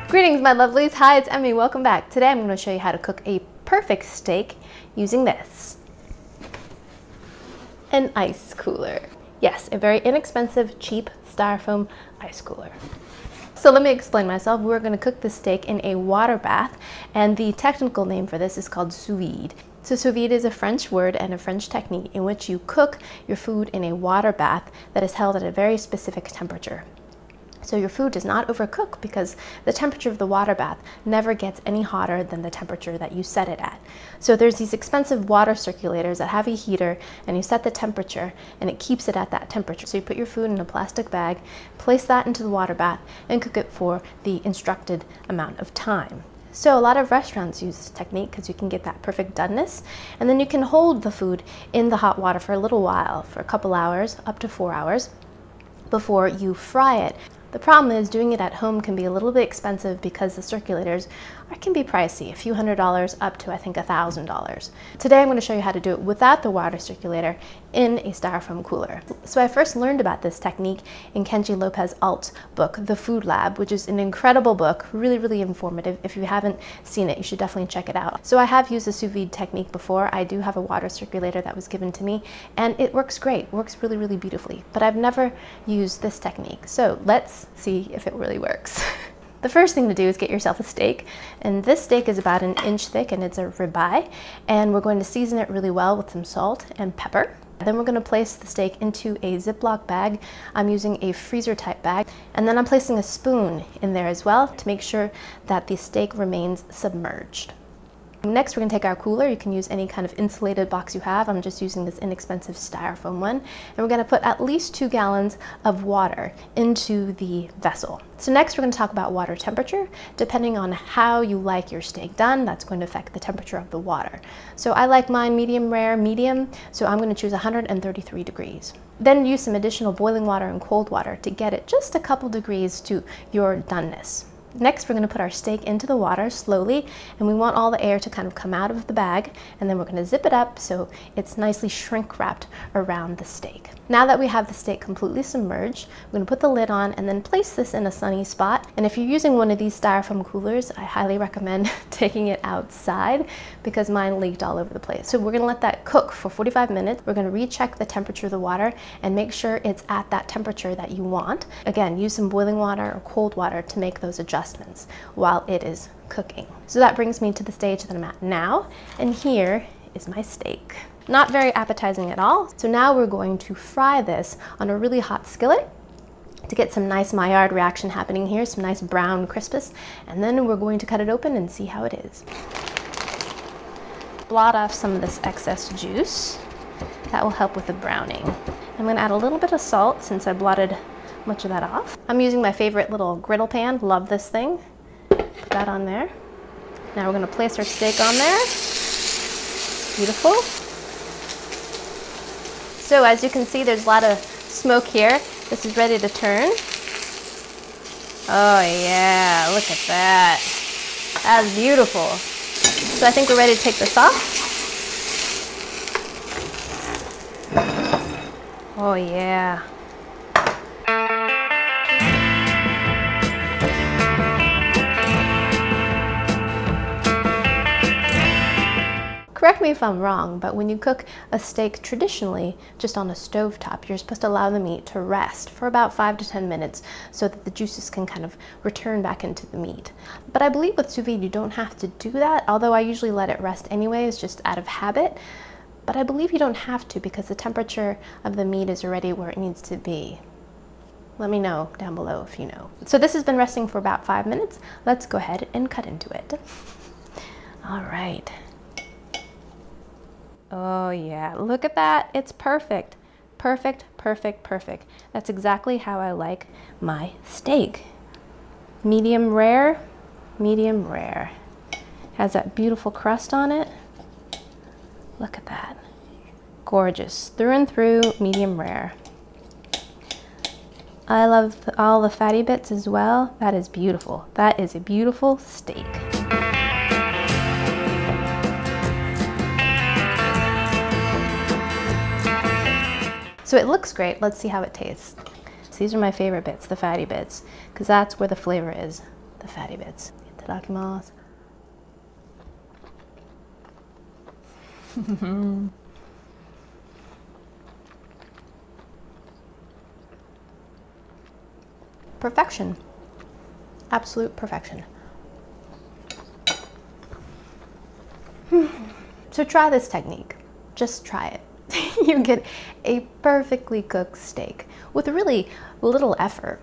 Greetings, my lovelies. Hi, it's Emmy. Welcome back. Today I'm going to show you how to cook a perfect steak using this. An ice cooler. Yes, a very inexpensive, cheap styrofoam ice cooler. So let me explain myself. We're going to cook this steak in a water bath, and the technical name for this is called sous vide. So sous vide is a French word and a French technique in which you cook your food in a water bath that is held at a very specific temperature. So your food does not overcook because the temperature of the water bath never gets any hotter than the temperature that you set it at. So there's these expensive water circulators that have a heater, and you set the temperature and it keeps it at that temperature. So you put your food in a plastic bag, place that into the water bath, and cook it for the instructed amount of time. So a lot of restaurants use this technique because you can get that perfect doneness, and then you can hold the food in the hot water for a little while, for a couple hours, up to 4 hours, before you fry it. The problem is doing it at home can be a little bit expensive because the circulators can be pricey, a few $100s up to I think $1,000. Today I'm going to show you how to do it without the water circulator in a styrofoam cooler. So I first learned about this technique in Kenji Lopez Alt's book, The Food Lab, which is an incredible book, really informative. If you haven't seen it, you should definitely check it out. So I have used the sous vide technique before. I do have a water circulator that was given to me, and it works great. It works really beautifully, but I've never used this technique. So let's see if it really works. The first thing to do is get yourself a steak, and this steak is about 1 inch thick and it's a ribeye, and we're going to season it really well with some salt and pepper. Then we're going to place the steak into a Ziploc bag. I'm using a freezer type bag, and then I'm placing a spoon in there as well to make sure that the steak remains submerged. Next, we're going to take our cooler. You can use any kind of insulated box you have. I'm just using this inexpensive styrofoam one. And we're going to put at least 2 gallons of water into the vessel. So next, we're going to talk about water temperature. Depending on how you like your steak done, that's going to affect the temperature of the water. So I like mine medium rare, medium, so I'm going to choose 133 degrees. Then use some additional boiling water and cold water to get it just a couple degrees to your doneness. Next, we're going to put our steak into the water slowly, and we want all the air to kind of come out of the bag, and then we're going to zip it up so it's nicely shrink wrapped around the steak. Now that we have the steak completely submerged, we're going to put the lid on and then place this in a sunny spot. And if you're using one of these styrofoam coolers, I highly recommend taking it outside because mine leaked all over the place. So we're going to let that cook for 45 minutes. We're going to recheck the temperature of the water and make sure it's at that temperature that you want. Again, use some boiling water or cold water to make those adjustments while it is cooking. So that brings me to the stage that I'm at now, and here is my steak. Not very appetizing at all. So now we're going to fry this on a really hot skillet to get some nice Maillard reaction happening here, some nice brown crispness, and then we're going to cut it open and see how it is. Blot off some of this excess juice. That will help with the browning. I'm going to add a little bit of salt since I blotted much of that off. I'm using my favorite little griddle pan. Love this thing. Put that on there. Now we're going to place our steak on there. Beautiful. So as you can see, there's a lot of smoke here. This is ready to turn. Oh yeah, look at that. That's beautiful. So I think we're ready to take this off. Oh yeah. Correct me if I'm wrong, but when you cook a steak traditionally just on a stovetop, you're supposed to allow the meat to rest for about 5 to 10 minutes so that the juices can kind of return back into the meat. But I believe with sous vide you don't have to do that, although I usually let it rest anyways, just out of habit. But I believe you don't have to because the temperature of the meat is already where it needs to be. Let me know down below if you know. So this has been resting for about 5 minutes. Let's go ahead and cut into it. All right. Oh yeah, look at that. It's perfect. Perfect. That's exactly how I like my steak. Medium rare. Has that beautiful crust on it. Look at that. Gorgeous. Through and through, medium rare. I love all the fatty bits as well. That is beautiful. That is a beautiful steak. So it looks great. Let's see how it tastes. These are my favorite bits, the fatty bits, because that's where the flavor is. the fatty bits. Itadakimasu. Perfection. Absolute perfection. So try this technique. Just try it. You get a perfectly cooked steak with really little effort.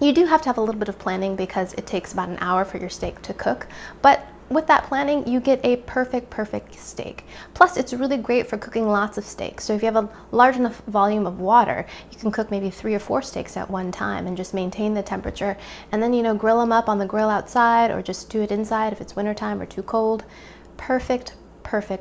You do have to have a little bit of planning because it takes about an hour for your steak to cook, but with that planning, you get a perfect steak. Plus, it's really great for cooking lots of steaks. So if you have a large enough volume of water, you can cook maybe 3 or 4 steaks at one time and just maintain the temperature. And then, you know, grill them up on the grill outside or just do it inside if it's wintertime or too cold. Perfect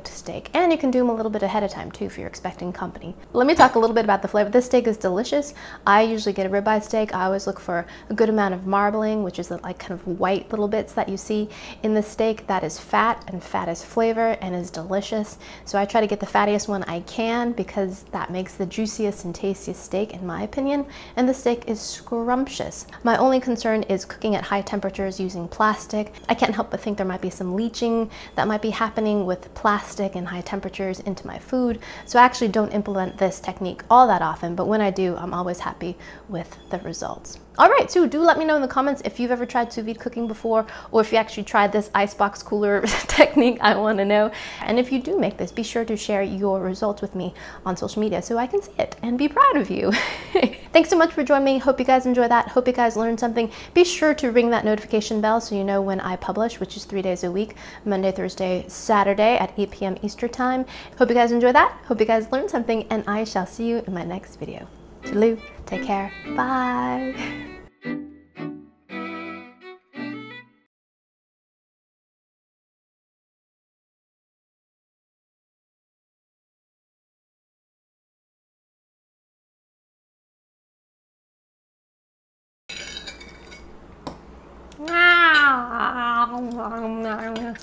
steak. And you can do them a little bit ahead of time too if you're expecting company. Let me talk a little bit about the flavor. This steak is delicious. I usually get a ribeye steak. I always look for a good amount of marbling, which is the like kind of white little bits that you see in the steak. That is fat, and fat is flavor and is delicious. So I try to get the fattiest one I can because that makes the juiciest and tastiest steak in my opinion. And the steak is scrumptious. My only concern is cooking at high temperatures using plastic. I can't help but think there might be some leaching that might be happening with plastic and high temperatures into my food. So I actually don't implement this technique all that often, but when I do, I'm always happy with the results. All right, so do let me know in the comments if you've ever tried sous vide cooking before, or if you actually tried this icebox cooler technique. I want to know. And if you do make this, be sure to share your results with me on social media so I can see it and be proud of you. Thanks so much for joining me. Hope you guys enjoy that. Hope you guys learned something. Be sure to ring that notification bell so you know when I publish, which is 3 days a week, Monday, Thursday, Saturday at 8 p.m. Eastern time. Hope you guys enjoy that. Hope you guys learned something, and I shall see you in my next video. Toodaloo. Take care. Bye.